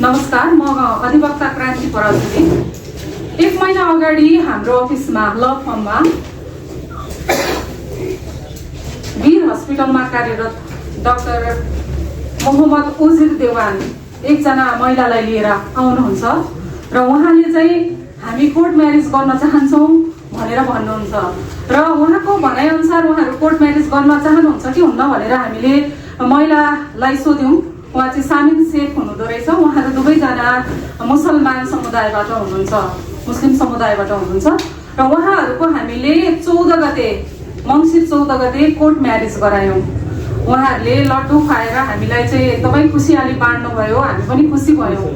नमस्कार, म अधिवक्ता क्रान्ति पराजुली। 1 महिना अगाडि हाम्रो अफिसमा ल फर्ममा वीर हस्पिटलमा कार्यरत डाक्टर मोहम्मद ओजिर देवान एकजना महिलालाई लिएर आउनुहुन्छ र उहाँले चाहिँ हामी कोर्ट म्यारेज गर्न चाहन्छौँ भनेर भन्नुहुन्छ र उहाँको भनाइअनुसार उहाँहरू कोर्ट म्यारेज गर्न चाहनुहुन्छ कि हुन्न भनेर हामीले महिलालाई सोध्यौँ। उहाँ चाहिँ सामिन शेख हुनुहुँदो रहेछ। उहाँहरू दुवैजना मुसलमान समुदायबाट हुनुहुन्छ, मुस्लिम समुदायबाट हुनुहुन्छ र उहाँहरूको हामीले 14 गते मङ्सिर 14 गते कोर्ट म्यारेज गरायौँ। उहाँहरूले लड्डु खुवाएर हामीलाई चाहिँ एकदमै खुसियाली बाँड्नु भयो, हामी पनि खुसी भयौँ।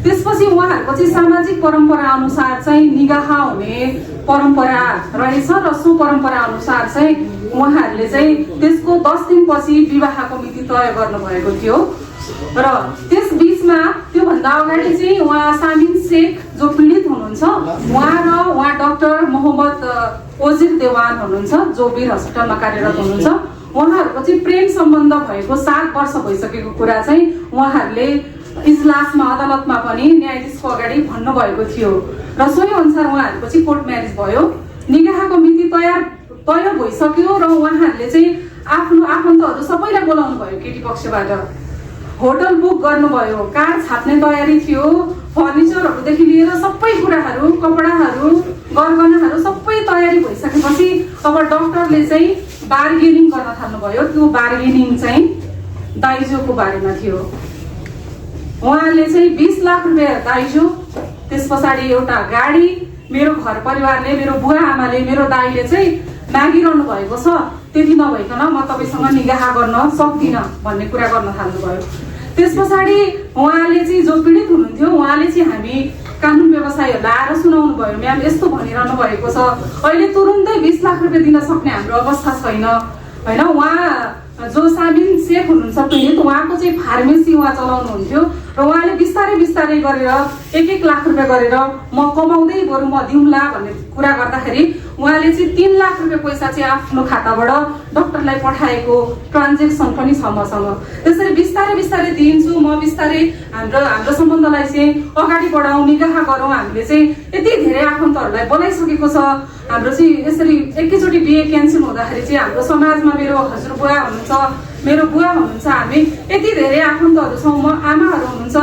त्यसपछि उहाँहरूको चाहिँ सामाजिक परम्परा अनुसार चाहिँ निगाह हुने परम्परा रहेछ र सो परम्परा अनुसार चाहिँ उहाँहरूले चाहिँ त्यसको 10 दिनपछि विवाहको मिति तय गर्नुभएको थियो र त्यस बीचमा त्योभन्दा अगाडि चाहिँ उहाँ सामिन शेख जो पीडित हुनुहुन्छ उहाँ डाक्टर मोहम्मद ओजिर देवान हुनुहुन्छ जो वीर हस्पिटलमा कार्यरत हुनुहुन्छ। उहाँहरूको चाहिँ प्रेम सम्बन्ध भएको 7 वर्ष भइसकेको कुरा चाहिँ उहाँहरूले इजलासमा अदालतमा पनि न्यायाधीशको अगाडि भन्नुभएको थियो र सोही अनुसार उहाँहरूको चाहिँ कोर्ट म्यारेज भयो। निगाहको मिति तय भइसक्यो र उहाँहरूले चाहिँ आफ्नो आफन्तहरू सबैलाई बोलाउनु भयो। केटी पक्षबाट होटल बुक गर्नुभयो, कार छाप्ने तयारी थियो, फर्निचरहरूदेखि लिएर सबै कुराहरू, कपडाहरू, गरगहनाहरू सबै तयारी भइसकेपछि अब डाक्टरले चाहिँ बार्गेनिङ गर्न थाल्नुभयो। त्यो बार्गेनिङ चाहिँ दाइजोको बारेमा थियो। उहाँले चाहिँ 20 लाख रुपियाँ दाइजो, त्यस पछाडि एउटा गाडी, मेरो घर परिवारले, मेरो बुवा आमाले, मेरो दाइले चाहिँ मागिरहनु भएको छ। त्यति नभइकन म तपाईसँग निगाह गर्न सक्दिनँ भन्ने कुरा गर्न थाल्नुभयो। त्यस पछाडि उहाँले चाहिँ जो पीडित हुनुहुन्थ्यो उहाँले चाहिँ हामी कानुन व्यवसायीहरूलाई आएर सुनाउनु भयो, म्याम यस्तो भनिरहनु भएको छ, अहिले तुरुन्तै 20 लाख रुपियाँ दिन सक्ने हाम्रो अवस्था छैन होइन। उहाँ जो सामिन शेख हुनुहुन्छ पीडित, उहाँको चाहिँ फार्मेसी उहाँ चलाउनुहुन्थ्यो र उहाँले बिस्तारै बिस्तारै गरेर 1-1 लाख रुपियाँ गरेर म कमाउँदै बरु म दिउँला भन्ने कुरा गर्दाखेरि उहाँले चाहिँ 3 लाख रुपियाँ पैसा चाहिँ आफ्नो खाताबाट डाक्टरलाई पठाएको ट्रान्जेक्सन पनि छ मसँग। त्यसरी बिस्तारै बिस्तारै दिन्छु म, बिस्तारै हाम्रो सम्बन्धलाई चाहिँ अगाडि बढाउँ, निगाह गरौँ। हामीले चाहिँ यति धेरै आफन्तहरूलाई बोलाइसकेको छ। हाम्रो चाहिँ यसरी एकैचोटि बिहे क्यान्सल हुँदाखेरि चाहिँ हाम्रो समाजमा मेरो हजुरबुवा हुनुहुन्छ, मेरो बुवा हुनुहुन्छ, हामी यति धेरै आफन्तहरू छौँ, म आमाहरू हुनुहुन्छ,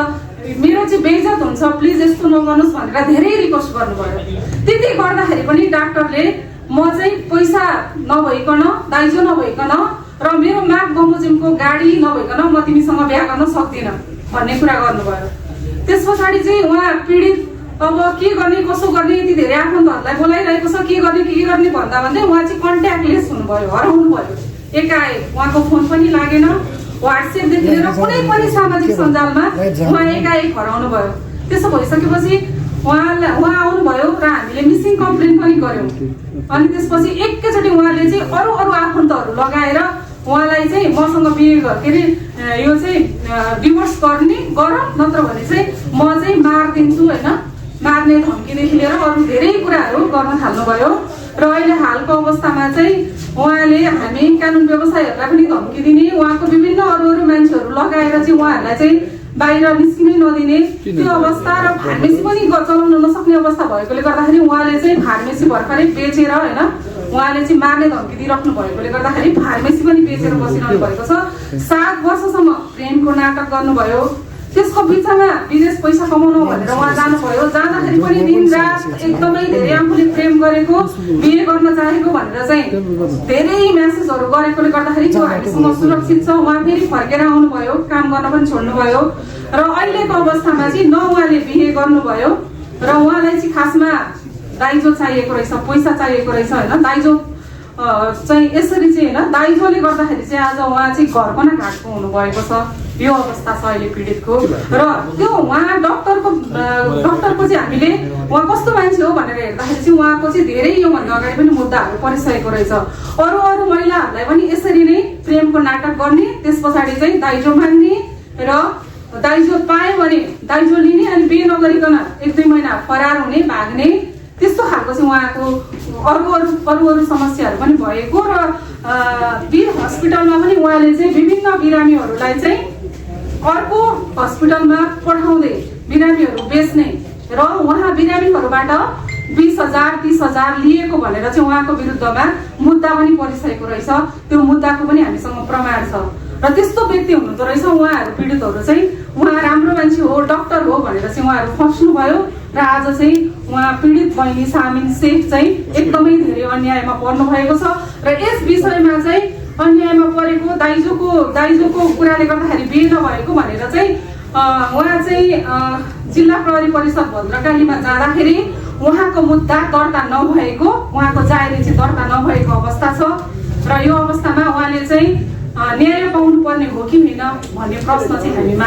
मेरो चाहिँ बेइज्जत हुन्छ, प्लिज यस्तो नगर्नुहोस् भनेर धेरै रिक्वेस्ट गर्नुभयो। त्यति गर्दाखेरि पनि डाक्टरले म चाहिँ पैसा नभइकन, दाइजो नभइकन र मेरो माग बमोजिमको गाडी नभइकन म तिमीसँग बिहा गर्न सक्दिनँ भन्ने कुरा गर्नुभयो। त्यस पछाडि चाहिँ उहाँ पीडित अब के गर्ने कसो गर्ने, यति धेरै आफन्तहरूलाई बोलाइरहेको छ, के गर्ने भन्दा भन्दै उहाँ चाहिँ कन्ट्याक्टलेस हुनुभयो, हराउनु भयो। एकाएक उहाँको फोन पनि लागेन, व्हाट्सएपदेखि लिएर कुनै पनि सामाजिक सञ्जालमा उहाँ एकाएक हराउनु भयो। त्यसो भइसकेपछि उहाँ आउनुभयो र हामीले मिसिङ कम्प्लेन पनि गर्यौँ। अनि त्यसपछि एकैचोटि उहाँले चाहिँ अरू आफन्तहरू लगाएर उहाँलाई चाहिँ मसँग बिहे के अरे यो चाहिँ डिभोर्स गर नत्र भने चाहिँ म चाहिँ मारिदिन्छु होइन, मार्ने धम्कीदेखि लिएर अरू धेरै कुराहरू गर्न थाल्नुभयो। र अहिले हालको अवस्थामा चाहिँ उहाँले हामी कानुन व्यवसायीहरूलाई पनि धम्की दिने, उहाँको विभिन्न अरू मान्छेहरू लगाएर चाहिँ उहाँहरूलाई चाहिँ बाहिर निस्किनै नदिने त्यो अवस्था र फार्मेसी पनि चलाउन नसक्ने अवस्था भएकोले गर्दाखेरि उहाँले चाहिँ फार्मेसी भर्खरै बेचेर होइन, उहाँले चाहिँ मार्ने धम्की दिइराख्नु भएकोले गर्दाखेरि फार्मेसी पनि बेचेर बसिरहनु भएको छ। 7 वर्षसम्म प्रेमको नाटक गर्नुभयो। त्यसको बिचमा विदेश पैसा कमाउनु भनेर उहाँ जानुभयो। जाँदाखेरि पनि दिनरात एकदमै धेरै आफूले प्रेम गरेको, बिहे गर्न चाहेको भनेर चाहिँ धेरै म्यासेजहरू गरेकोले गर्दाखेरि त्यो हामीसँग सुरक्षित छ। उहाँ फेरि फर्केर आउनुभयो, काम गर्न पनि छोड्नुभयो र अहिलेको अवस्थामा चाहिँ न उहाँले बिहे गर्नुभयो र उहाँलाई चाहिँ खासमा दाइजो चाहिएको रहेछ, पैसा चाहिएको रहेछ होइन। दाइजो चाहिँ यसरी चाहिँ होइन, दाइजोले गर्दाखेरि चाहिँ आज उहाँ चाहिँ घरपना घाटको हुनुभएको छ। यो अवस्था छ अहिले पीडितको। र त्यो उहाँ डाक्टरको चाहिँ हामीले उहाँ कस्तो मान्छे हो भनेर हेर्दाखेरि चाहिँ उहाँको चाहिँ धेरै योभन्दा अगाडि पनि मुद्दाहरू परिसकेको रहेछ। अरू महिलाहरूलाई पनि यसरी नै प्रेमको नाटक गर्ने, त्यस पछाडि चाहिँ दाइजो माग्ने र दाइजो पायो भने दाइजो लिने अनि बिहे नगरिकन 1-2 महिना फरार हुने, भाग्ने, त्यस्तो खालको चाहिँ उहाँको अरू समस्याहरू पनि भएको। र वीर हस्पिटलमा पनि उहाँले चाहिँ विभिन्न बिरामीहरूलाई चाहिँ अर्को हस्पिटलमा पठाउँदै बिरामीहरू बेच्ने र उहाँ बिरामीहरूबाट 20,000 30,000 लिएको भनेर चाहिँ उहाँको विरुद्धमा मुद्दा पनि परिसकेको रहेछ। त्यो मुद्दाको पनि हामीसँग प्रमाण छ र त्यस्तो व्यक्ति हुनुहुँदो रहेछ। उहाँहरू पीडितहरू चाहिँ उहाँ राम्रो मान्छे हो, डक्टर हो भनेर चाहिँ उहाँहरू फस्नुभयो र आज चाहिँ उहाँ पीडित बहिनी सामिन शेख चाहिँ एकदमै धेरै अन्यायमा पर्नु भएको छ र यस विषयमा चाहिँ अन्यायमा परेको दाइजोको कुराले गर्दाखेरि बिहे नभएको भनेर चाहिँ उहाँ चाहिँ जिल्ला प्रहरी परिषद भद्रकालीमा जाँदाखेरि उहाँको मुद्दा दर्ता नभएको, उहाँको जाहेरी चाहिँ दर्ता नभएको अवस्था छ र यो अवस्थामा उहाँले चाहिँ न्याय पाउनुपर्ने हो कि होइन भन्ने प्रश्न चाहिँ हामीमा